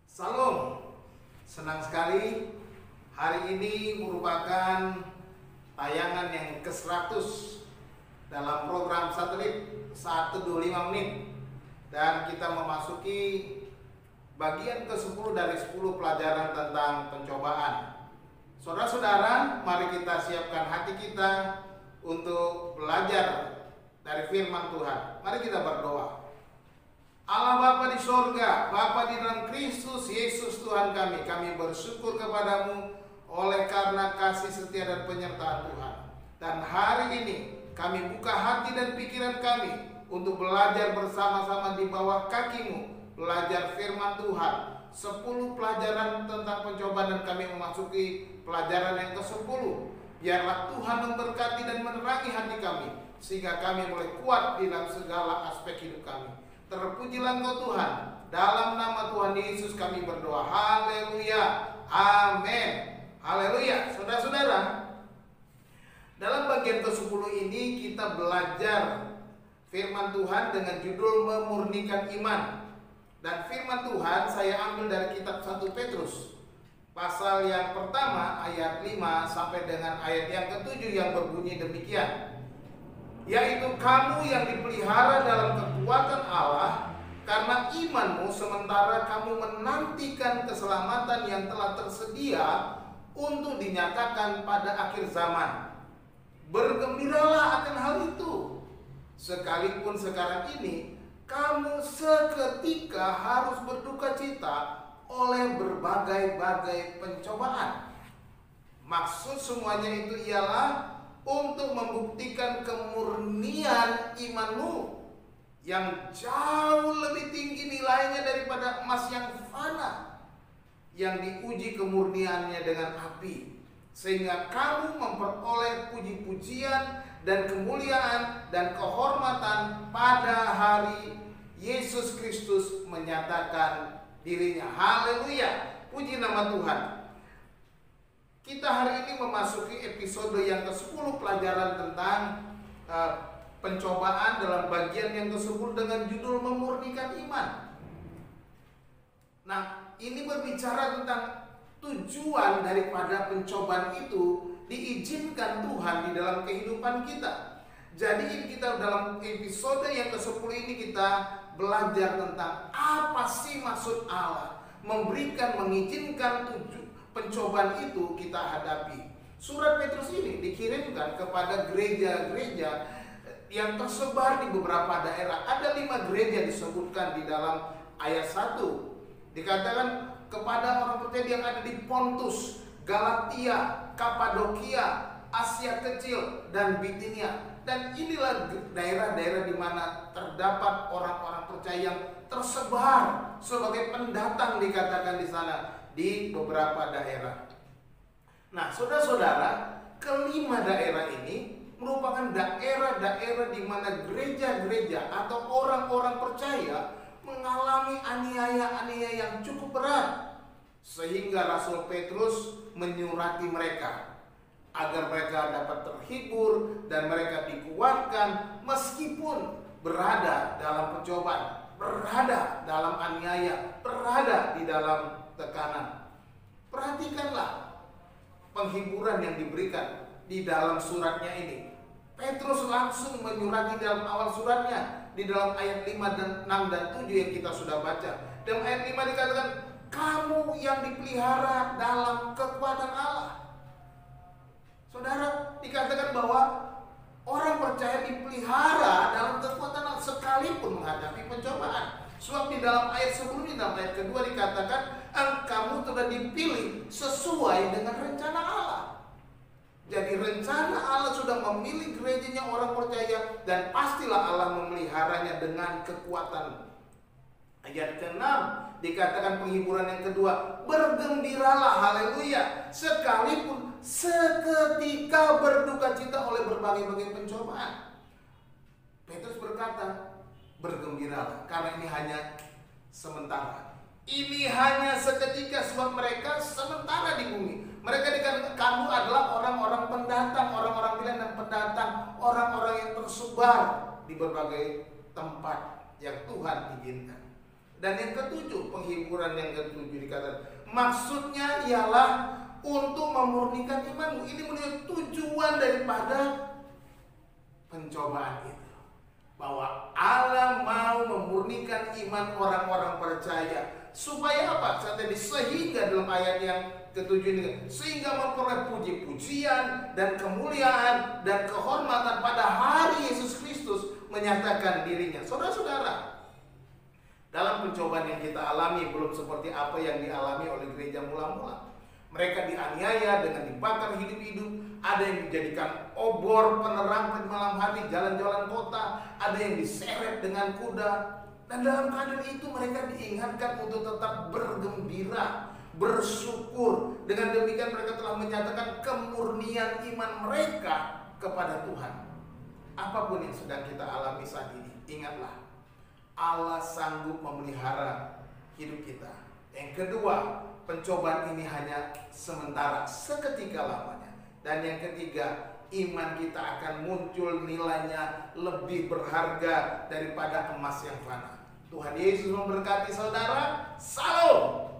Salam, senang sekali hari ini merupakan tayangan yang ke-100 dalam program satelit Saat Teduh 5 Menit, dan kita memasuki bagian ke-10 dari 10 pelajaran tentang pencobaan. Saudara-saudara, mari kita siapkan hati kita untuk belajar dari firman Tuhan. Mari kita berdoa. Allah Bapa di sorga, Bapa di dalam Kristus Yesus Tuhan kami bersyukur kepadamu oleh karena kasih setia dan penyertaan Tuhan. Dan hari ini kami buka hati dan pikiran kami untuk belajar bersama-sama di bawah kakimu, belajar firman Tuhan. 10 pelajaran tentang pencobaan dan kami memasuki pelajaran yang ke-10. Biarlah Tuhan memberkati dan menerangi hati kami, sehingga kami boleh kuat di dalam segala aspek hidup kami. Terpujilah Engkau Tuhan. Dalam nama Tuhan Yesus kami berdoa. Haleluya. Amin. Haleluya. Saudara-saudara, dalam bagian ke-10 ini kita belajar firman Tuhan dengan judul memurnikan iman. Dan firman Tuhan saya ambil dari kitab 1 Petrus pasal yang pertama ayat 5 sampai dengan ayat yang ke-7 yang berbunyi demikian. Yaitu kamu yang dipelihara dalam kekuatan Allah karena imanmu, sementara kamu menantikan keselamatan yang telah tersedia untuk dinyatakan pada akhir zaman. Bergembiralah akan hal itu, sekalipun sekarang ini kamu seketika harus berduka cita oleh berbagai-bagai pencobaan. Maksud semuanya itu ialah untuk membuktikan kemurnian imanmu yang jauh lebih tinggi nilainya daripada emas yang fana, yang diuji kemurniannya dengan api, sehingga kamu memperoleh puji-pujian dan kemuliaan dan kehormatan pada hari Yesus Kristus menyatakan dirinya. Haleluya, puji nama Tuhan. Kita hari ini memasuki episode yang ke-10 pelajaran tentang pencobaan dalam bagian yang ke-10 dengan judul memurnikan iman. Nah, ini berbicara tentang tujuan daripada pencobaan itu diizinkan Tuhan di dalam kehidupan kita. Jadi kita dalam episode yang ke-10 ini kita belajar tentang apa sih maksud Allah mengizinkan pencobaan itu kita hadapi. Surat Petrus ini dikirimkan kepada gereja-gereja yang tersebar di beberapa daerah. Ada 5 gereja disebutkan di dalam ayat 1. Dikatakan kepada orang percaya yang ada di Pontus, Galatia, Kapadokia, Asia Kecil, dan Bitinia. Dan inilah daerah-daerah di mana terdapat orang-orang percaya yang tersebar sebagai pendatang, dikatakan di sana, di beberapa daerah. Nah, saudara-saudara, kelima daerah ini merupakan daerah-daerah di mana gereja-gereja atau orang-orang percaya mengalami aniaya-aniaya yang cukup berat, sehingga Rasul Petrus menyurati mereka agar mereka dapat terhibur dan mereka dikuatkan meskipun berada dalam pencobaan, berada dalam aniaya, berada di dalam tekanan. Perhatikanlah penghiburan yang diberikan di dalam suratnya ini. Petrus langsung menyurati dalam awal suratnya di dalam ayat 5 dan 6 dan 7 yang kita sudah baca. Dalam ayat 5 dikatakan, kamu yang dipelihara dalam kekuatan Allah. Saudara, dikatakan bahwa orang percaya dipelihara dalam kekuatan Allah sekalipun menghadapi pencobaan. Sebab di dalam ayat sebelumnya, dalam ayat kedua dikatakan, kamu telah dipilih sesuai dengan rencana Allah. Jadi rencana Allah sudah memilih gerejanya orang percaya, dan pastilah Allah memeliharanya dengan kekuatan. Ayat ke-6 dikatakan penghiburan yang kedua, bergembiralah, haleluya, sekalipun seketika berduka cita oleh berbagai-bagai pencobaan. Petrus berkata, bergembiralah, karena ini hanya sementara. Ini hanya seketika, sebab mereka sementara di bumi. Mereka dikatakan kamu adalah orang-orang pendatang, orang-orang pilihan dan pendatang, orang-orang yang tersebar di berbagai tempat yang Tuhan izinkan. Dan yang ketujuh, penghiburan yang ketujuh dikatakan maksudnya ialah untuk memurnikan imanmu. Ini menjadi tujuan daripada pencobaan itu, bahwa Allah mau memurnikan iman orang-orang percaya. Supaya apa? Sehingga dalam ayat yang ketujuh ini, sehingga memperoleh puji-pujian dan kemuliaan dan kehormatan pada hari Yesus Kristus menyatakan dirinya. Saudara-saudara, dalam pencobaan yang kita alami belum seperti apa yang dialami oleh gereja mula-mula. Mereka dianiaya dengan dibakar hidup-hidup. Ada yang dijadikan obor penerang di malam hari jalan-jalan kota. Ada yang diseret dengan kuda. Dan dalam keadaan itu mereka diingatkan untuk tetap bergembira, bersyukur. Dengan demikian mereka telah menyatakan kemurnian iman mereka kepada Tuhan. Apapun yang sedang kita alami saat ini, ingatlah, Allah sanggup memelihara hidup kita. Yang kedua, pencobaan ini hanya sementara, seketika lamanya. Dan yang ketiga, iman kita akan muncul nilainya lebih berharga daripada emas yang fana. Tuhan Yesus memberkati saudara. Salam.